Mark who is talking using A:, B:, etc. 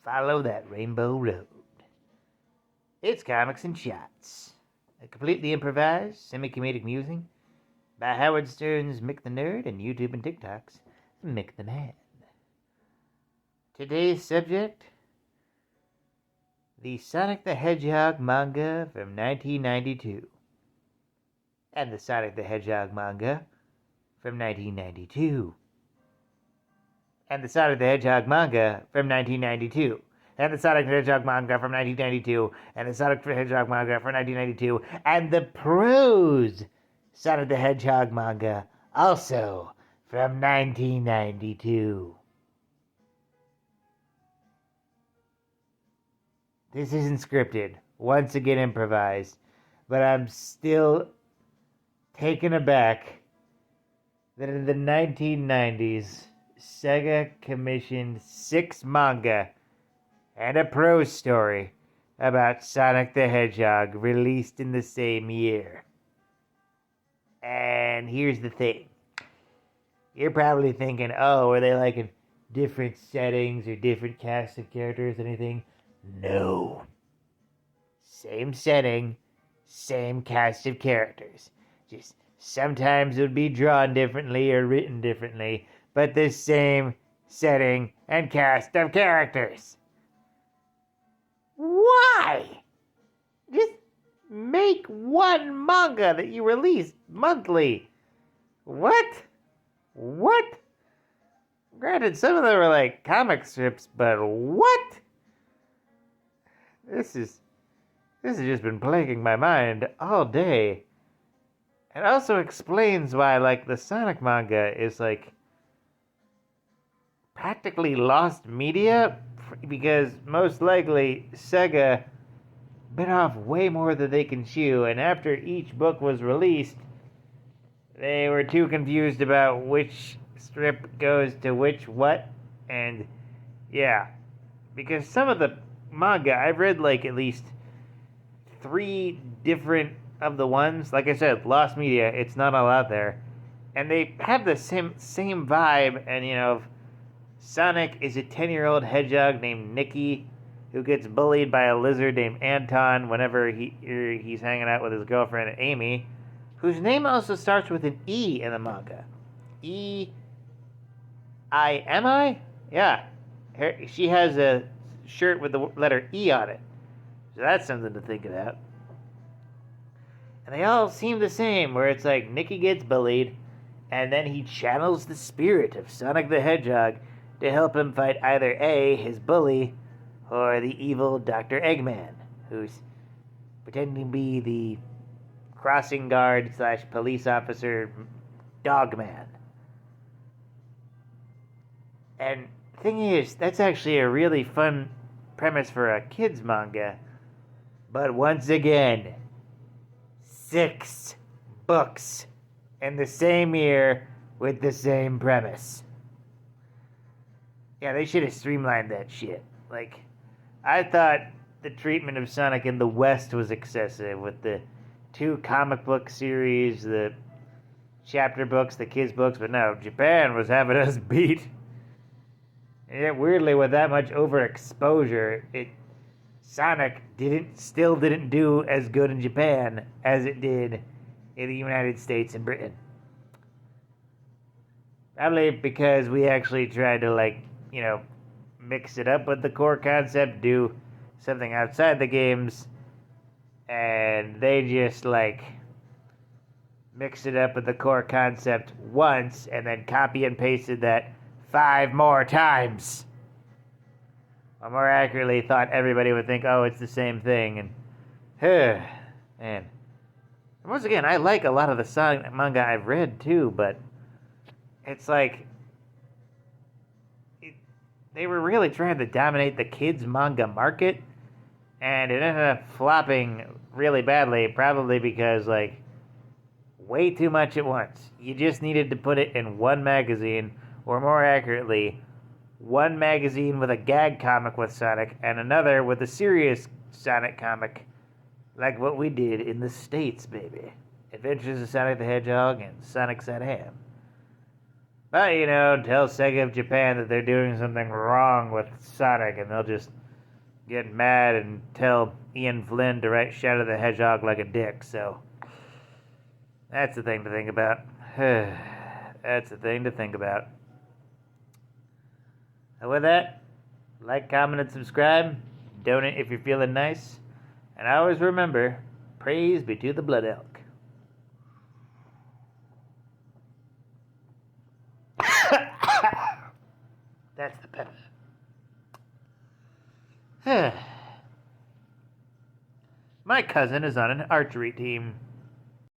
A: Follow that rainbow road. It's Comics and Shots, a completely improvised, semi-comedic musing by Howard Stern's Mick the Nerd and YouTube and TikTok's Mick the Man. Today's subject, the Sonic the Hedgehog manga from 1992, and the Sonic the Hedgehog manga from 1992, and the Sonic the Hedgehog manga from 1992, and the Sonic the Hedgehog manga from 1992, and the Sonic the Hedgehog manga from 1992, and the prose Sonic the Hedgehog manga also from 1992. This isn't scripted, once again improvised, but I'm still taken aback that in the 1990s, Sega commissioned 6 manga and a prose story about Sonic the Hedgehog released in the same year. And here's the thing. You're probably thinking, oh, were they like in different settings or different casts of characters or anything? No. Same setting, same cast of characters. Just sometimes it would be drawn differently or written differently, but the same setting and cast of characters. Why? Just make one manga that you release monthly. What? Granted, some of them are like comic strips, but what? This has just been plaguing my mind all day. It also explains why, like, the Sonic manga is, like, practically lost media, because most likely Sega bit off way more than they can chew, and after each book was released, they were too confused about which strip goes to which what, and yeah, because some of the manga, I've read like at least 3 different of the ones. Like I said, lost media, it's not all out there. And they have the same vibe, and you know, Sonic is a 10-year-old hedgehog named Nicky who gets bullied by a lizard named Anton whenever he's hanging out with his girlfriend Amy, whose name also starts with an E in the manga. E-I-M-I? Yeah. She has a shirt with the letter E on it. So that's something to think about. And they all seem the same, where it's like Nicky gets bullied, and then he channels the spirit of Sonic the Hedgehog to help him fight either A, his bully, or the evil Dr. Eggman, who's pretending to be the crossing guard / police officer Dogman. And the thing is, that's actually a really fun premise for a kid's manga. But once again, 6 books in the same year with the same premise. Yeah, they should have streamlined that shit. Like, I thought the treatment of Sonic in the West was excessive with the 2 comic book series, the chapter books, the kids' books, but no, Japan was having us beat. And yet, weirdly, with that much overexposure, Sonic still didn't do as good in Japan as it did in the United States and Britain. Probably because we actually tried to, like, you know, mix it up with the core concept, do something outside the games, and they just, like, mixed it up with the core concept once and then copy and pasted that 5 more times. Or more accurately, thought everybody would think, oh, it's the same thing, and, man. Once again, I like a lot of the Sonic manga I've read, too, but it's like, they were really trying to dominate the kids' manga market, and it ended up flopping really badly, probably because, like, way too much at once. You just needed to put it in one magazine, or more accurately, one magazine with a gag comic with Sonic, and another with a serious Sonic comic, like what we did in the States, baby. Adventures of Sonic the Hedgehog and Sonic Sat Ham. But, tell Sega of Japan that they're doing something wrong with Sonic, and they'll just get mad and tell Ian Flynn to write Shadow the Hedgehog like a dick, so that's the thing to think about. That's the thing to think about. And with that, like, comment, and subscribe. Donate if you're feeling nice. And always remember, praise be to the Blood Elk. That's the pepper. My cousin is on an archery team.